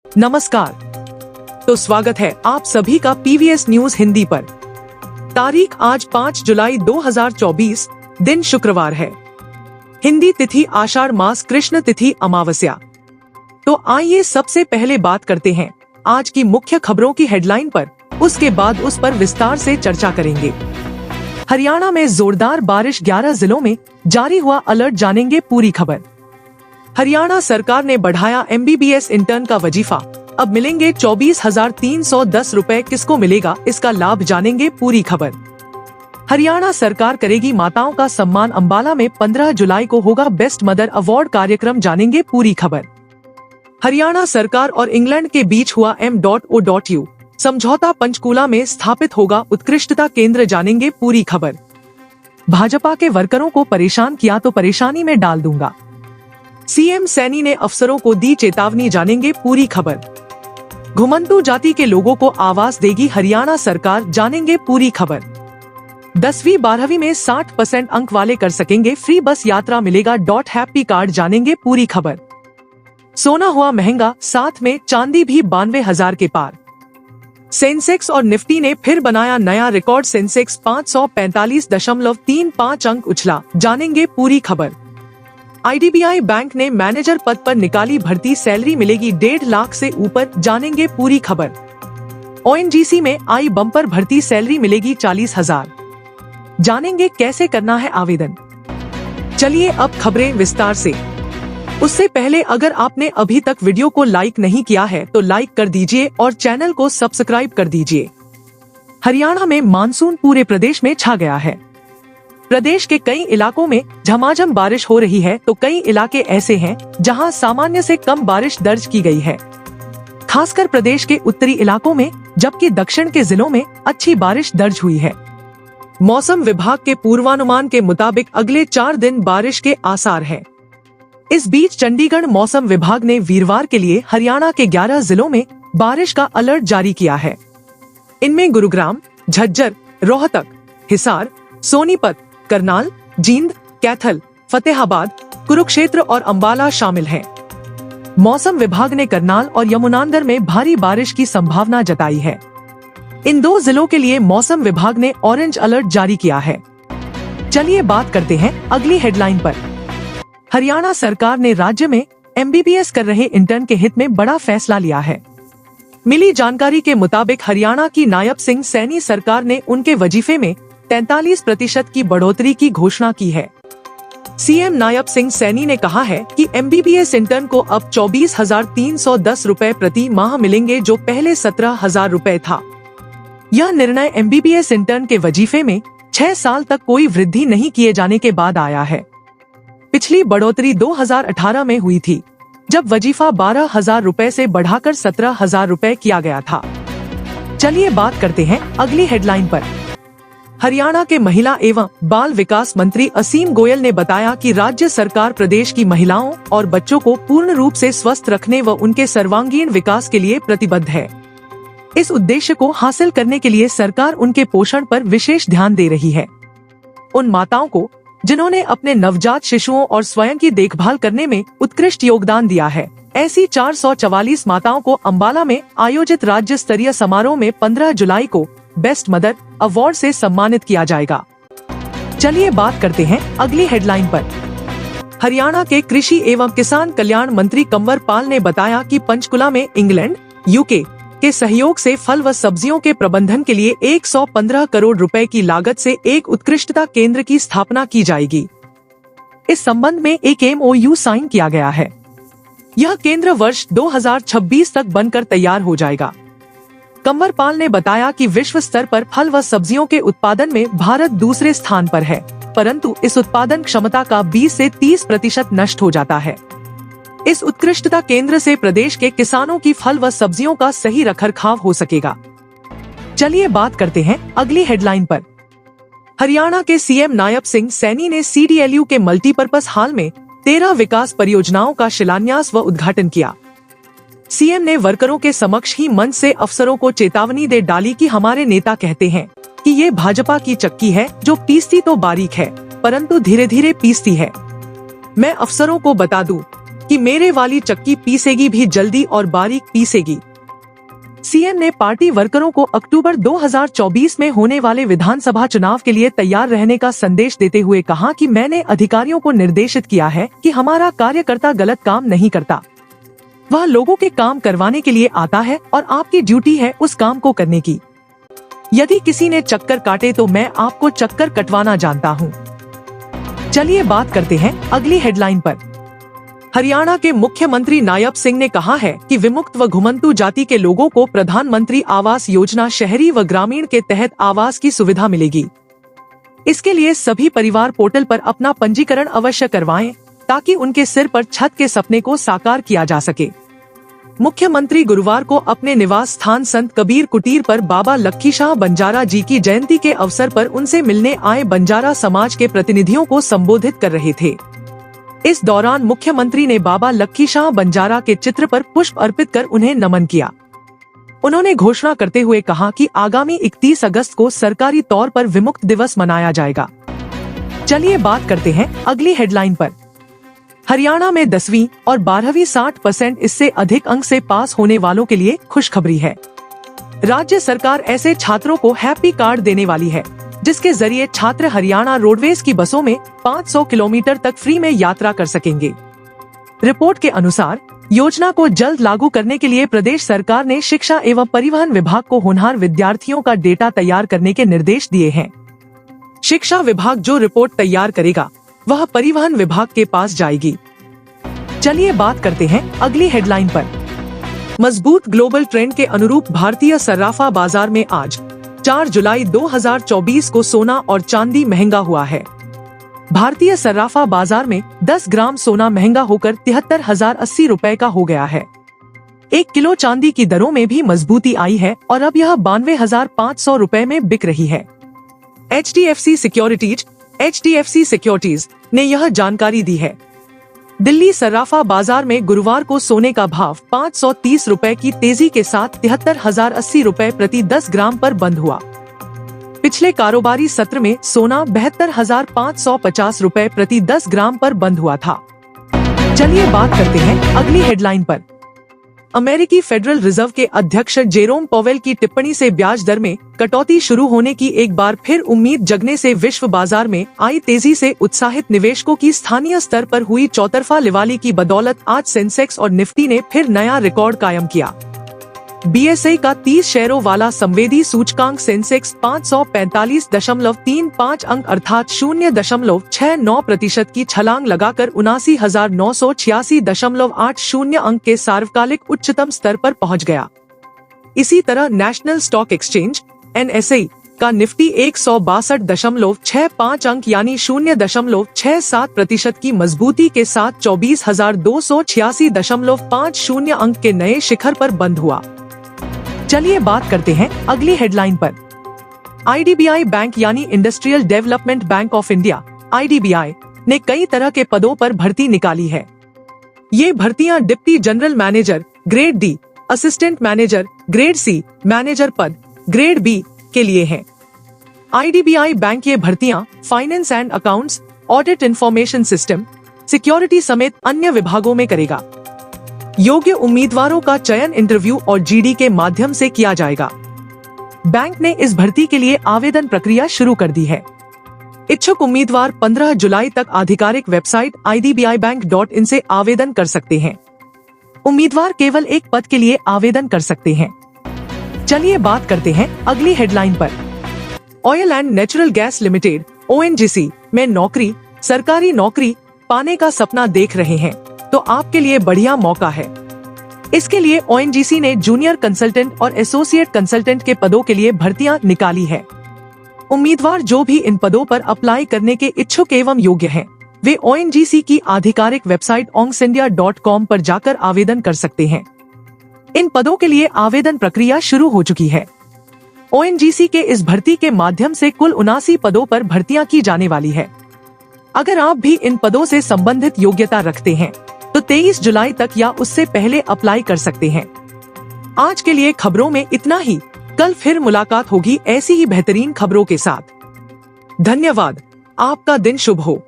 नमस्कार। तो स्वागत है आप सभी का पीवीएस न्यूज हिंदी पर। तारीख आज 5 जुलाई 2024, दिन शुक्रवार है। हिंदी तिथि आषाढ़ मास कृष्ण तिथि अमावस्या। तो आइए सबसे पहले बात करते हैं आज की मुख्य खबरों की हेडलाइन पर, उसके बाद उस पर विस्तार से चर्चा करेंगे। हरियाणा में जोरदार बारिश, 11 जिलों में जारी हुआ अलर्ट, जानेंगे पूरी खबर। हरियाणा सरकार ने बढ़ाया एमबीबीएस इंटर्न का वजीफा, अब मिलेंगे 24,310 रुपए, किसको मिलेगा इसका लाभ, जानेंगे पूरी खबर। हरियाणा सरकार करेगी माताओं का सम्मान, अंबाला में 15 जुलाई को होगा बेस्ट मदर अवार्ड कार्यक्रम, जानेंगे पूरी खबर। हरियाणा सरकार और इंग्लैंड के बीच हुआ M.O.U समझौता, पंचकूला में स्थापित होगा उत्कृष्टता केंद्र, जानेंगे पूरी खबर। भाजपा के वर्करों को परेशान किया तो परेशानी में डाल दूंगा, सीएम सैनी ने अफसरों को दी चेतावनी, जानेंगे पूरी खबर। घुमंतु जाति के लोगों को आवास देगी हरियाणा सरकार, जानेंगे पूरी खबर। 10वीं 12वीं में 60% अंक वाले कर सकेंगे फ्री बस यात्रा, मिलेगा हैप्पी कार्ड, जानेंगे पूरी खबर। सोना हुआ महंगा, साथ में चांदी भी 92,000 के पार। सेंसेक्स और निफ्टी ने फिर बनाया नया रिकॉर्ड, सेंसेक्स 545.35 अंक उछला, जानेंगे पूरी खबर। आईडीबीआई बैंक ने मैनेजर पद पर निकाली भर्ती, सैलरी मिलेगी 1.5 लाख से ऊपर, जानेंगे पूरी खबर। ओएनजीसी में आई बम्पर भर्ती, सैलरी मिलेगी 40,000, जानेंगे कैसे करना है आवेदन। चलिए अब खबरें विस्तार से। उससे पहले अगर आपने अभी तक वीडियो को लाइक नहीं किया है तो लाइक कर दीजिए और चैनल को सब्सक्राइब कर दीजिए। हरियाणा में मानसून पूरे प्रदेश में छा गया है। प्रदेश के कई इलाकों में झमाझम बारिश हो रही है तो कई इलाके ऐसे हैं जहां सामान्य से कम बारिश दर्ज की गई है, खासकर प्रदेश के उत्तरी इलाकों में, जबकि दक्षिण के जिलों में अच्छी बारिश दर्ज हुई है। मौसम विभाग के पूर्वानुमान के मुताबिक अगले 4 दिन बारिश के आसार हैं। इस बीच चंडीगढ़ मौसम विभाग ने वीरवार के लिए हरियाणा के 11 जिलों में बारिश का अलर्ट जारी किया है। इनमें गुरुग्राम, झज्जर, रोहतक, हिसार, सोनीपत, करनाल, जींद, कैथल, फतेहाबाद, कुरुक्षेत्र और अंबाला शामिल हैं। मौसम विभाग ने करनाल और यमुनानगर में भारी बारिश की संभावना जताई है। इन 2 जिलों के लिए मौसम विभाग ने ऑरेंज अलर्ट जारी किया है। चलिए बात करते हैं अगली हेडलाइन पर। हरियाणा सरकार ने राज्य में एमबीबीएस कर रहे इंटर्न के हित में बड़ा फैसला लिया है। मिली जानकारी के मुताबिक हरियाणा की नायब सिंह सैनी सरकार ने उनके वजीफे में 43% की बढ़ोतरी की घोषणा की है। सीएम नायब सिंह सैनी ने कहा है कि एमबीबीएस इंटर्न को अब 24,310 रुपए प्रति माह मिलेंगे, जो पहले 17,000 रुपए था। यह निर्णय एमबीबीएस इंटर्न के वजीफे में 6 साल तक कोई वृद्धि नहीं किए जाने के बाद आया है। पिछली बढ़ोतरी 2018 में हुई थी, जब वजीफा 12,000 रुपए से बढ़ाकर 17,000 रुपए किया गया था। चलिए बात करते हैं अगली हेडलाइन पर। हरियाणा के महिला एवं बाल विकास मंत्री असीम गोयल ने बताया कि राज्य सरकार प्रदेश की महिलाओं और बच्चों को पूर्ण रूप से स्वस्थ रखने व उनके सर्वांगीण विकास के लिए प्रतिबद्ध है। इस उद्देश्य को हासिल करने के लिए सरकार उनके पोषण पर विशेष ध्यान दे रही है। उन माताओं को जिन्होंने अपने नवजात शिशुओं और स्वयं की देखभाल करने में उत्कृष्ट योगदान दिया है, ऐसी 444 माताओं को अंबाला में आयोजित राज्य स्तरीय समारोह में 15 जुलाई को बेस्ट मदर अवार्ड से सम्मानित किया जाएगा। चलिए बात करते हैं अगली हेडलाइन पर। हरियाणा के कृषि एवं किसान कल्याण मंत्री कंवर पाल ने बताया कि पंचकुला में इंग्लैंड, यूके के सहयोग से फल व सब्जियों के प्रबंधन के लिए 115 करोड़ रुपए की लागत से एक उत्कृष्टता केंद्र की स्थापना की जाएगी। इस संबंध में एक MOU साइन किया गया है। यह केंद्र वर्ष 2026 तक बनकर तैयार हो जाएगा। कंवर पाल ने बताया कि विश्व स्तर पर फल व सब्जियों के उत्पादन में भारत दूसरे स्थान पर है, परंतु इस उत्पादन क्षमता का 20 से 30% नष्ट हो जाता है। इस उत्कृष्टता केंद्र से प्रदेश के किसानों की फल व सब्जियों का सही रखरखाव हो सकेगा। चलिए बात करते हैं अगली हेडलाइन पर। हरियाणा के सीएम नायब सिंह सैनी ने CDLU के मल्टीपर्पज हॉल में 13 विकास परियोजनाओं का शिलान्यास व उद्घाटन किया। सीएम ने वर्करों के समक्ष ही मंच से अफसरों को चेतावनी दे डाली कि हमारे नेता कहते हैं कि ये भाजपा की चक्की है जो पीसती तो बारीक है, परंतु धीरे धीरे पीसती है। मैं अफसरों को बता दूं, कि मेरे वाली चक्की पीसेगी भी जल्दी और बारीक पीसेगी। सीएम ने पार्टी वर्करों को अक्टूबर 2024 में होने वाले विधानसभा चुनाव के लिए तैयार रहने का संदेश देते हुए कहा कि मैंने अधिकारियों को निर्देशित किया है कि हमारा कार्यकर्ता गलत काम नहीं करता, वह लोगों के काम करवाने के लिए आता है और आपकी ड्यूटी है उस काम को करने की। यदि किसी ने चक्कर काटे तो मैं आपको चक्कर कटवाना जानता हूँ। चलिए बात करते हैं अगली हेडलाइन पर। हरियाणा के मुख्यमंत्री नायब सिंह ने कहा है कि विमुक्त व घुमंतु जाति के लोगों को प्रधानमंत्री आवास योजना शहरी व ग्रामीण के तहत आवास की सुविधा मिलेगी। इसके लिए सभी परिवार पोर्टल पर अपना पंजीकरण अवश्य करवाएं ताकि उनके सिर पर छत के सपने को साकार किया जा सके। मुख्यमंत्री गुरुवार को अपने निवास स्थान संत कबीर कुटीर पर बाबा लक्खी शाह बंजारा जी की जयंती के अवसर पर उनसे मिलने आए बंजारा समाज के प्रतिनिधियों को संबोधित कर रहे थे। इस दौरान मुख्यमंत्री ने बाबा लक्खी शाह बंजारा के चित्र पर पुष्प अर्पित कर उन्हें नमन किया। उन्होंने घोषणा करते हुए कहा कि आगामी 31 अगस्त को सरकारी तौर पर विमुक्त दिवस मनाया जाएगा। चलिए बात करते हैं अगली हेडलाइन पर। हरियाणा में 10वीं और 12वीं 60% इससे अधिक अंक से पास होने वालों के लिए खुशखबरी है। राज्य सरकार ऐसे छात्रों को हैप्पी कार्ड देने वाली है, जिसके जरिए छात्र हरियाणा रोडवेज की बसों में 500 किलोमीटर तक फ्री में यात्रा कर सकेंगे। रिपोर्ट के अनुसार योजना को जल्द लागू करने के लिए प्रदेश सरकार ने शिक्षा एवं परिवहन विभाग को होनहार विद्यार्थियों का डेटा तैयार करने के निर्देश दिए हैं। शिक्षा विभाग जो रिपोर्ट तैयार करेगा वह परिवहन विभाग के पास जाएगी। चलिए बात करते हैं अगली हेडलाइन पर। मजबूत ग्लोबल ट्रेंड के अनुरूप भारतीय सर्राफा बाजार में आज 4 जुलाई 2024 को सोना और चांदी महंगा हुआ है। भारतीय सर्राफा बाजार में 10 ग्राम सोना महंगा होकर 73,080 रुपए का हो गया है। 1 किलो चांदी की दरों में भी मजबूती आई है और अब यह 92,500 रुपए में बिक रही है। HDFC सिक्योरिटीज ने यह जानकारी दी है। दिल्ली सर्राफा बाजार में गुरुवार को सोने का भाव 530 रुपए की तेजी के साथ 73,080 रुपए प्रति 10 ग्राम पर बंद हुआ। पिछले कारोबारी सत्र में सोना 72,550 रुपए प्रति 10 ग्राम पर बंद हुआ था। चलिए बात करते हैं अगली हेडलाइन पर। अमेरिकी फेडरल रिजर्व के अध्यक्ष जेरोम पॉवेल की टिप्पणी से ब्याज दर में कटौती शुरू होने की एक बार फिर उम्मीद जगने से विश्व बाजार में आई तेजी से उत्साहित निवेशकों की स्थानीय स्तर पर हुई चौतरफा लिवाली की बदौलत आज सेंसेक्स और निफ्टी ने फिर नया रिकॉर्ड कायम किया। BSE का 30 शेयरों वाला संवेदी सूचकांक सेंसेक्स 545.35 अंक अर्थात 0.69% की छलांग लगाकर 79,986.80 अंक के सार्वकालिक उच्चतम स्तर पर पहुंच गया। इसी तरह नेशनल स्टॉक एक्सचेंज NSE का निफ्टी 162.65 अंक यानी 0.67% की मजबूती के साथ 24,286.50 अंक के नए शिखर पर बंद हुआ। चलिए बात करते हैं अगली हेडलाइन पर। IDBI बैंक यानी industrial development bank of India IDBI ने कई तरह के पदों पर भर्ती निकाली है। ये भर्तियां deputy general manager grade D, assistant manager grade C, manager पद ग्रेड B के लिए हैं। IDBI बैंक ये भर्तियां finance and accounts, audit information system, security समेत अन्य विभागों में करेगा। योग्य उम्मीदवारों का चयन इंटरव्यू और GD के माध्यम से किया जाएगा। बैंक ने इस भर्ती के लिए आवेदन प्रक्रिया शुरू कर दी है। इच्छुक उम्मीदवार 15 जुलाई तक आधिकारिक वेबसाइट idbibank.in से आवेदन कर सकते हैं। उम्मीदवार केवल एक पद के लिए आवेदन कर सकते हैं। चलिए बात करते हैं अगली हेडलाइन पर। Oil and natural gas limited ONGC में नौकरी, सरकारी नौकरी पाने का सपना देख रहे हैं तो आपके लिए बढ़िया मौका है। इसके लिए ONGC ने जूनियर कंसल्टेंट और एसोसिएट कंसल्टेंट के पदों के लिए भर्तियां निकाली है। उम्मीदवार जो भी इन पदों पर अप्लाई करने के इच्छुक एवं योग्य हैं, वे ONGC की आधिकारिक वेबसाइट ongsindia.com पर जाकर आवेदन कर सकते हैं। इन पदों के लिए आवेदन प्रक्रिया शुरू हो चुकी है। ONGC के इस भर्ती के माध्यम से कुल 79 पदों पर भर्तियां की जाने वाली है। अगर आप भी इन पदों से संबंधित योग्यता रखते हैं तो 23 जुलाई तक या उससे पहले अप्लाई कर सकते हैं। आज के लिए खबरों में इतना ही। कल फिर मुलाकात होगी ऐसी ही बेहतरीन खबरों के साथ। धन्यवाद। आपका दिन शुभ हो।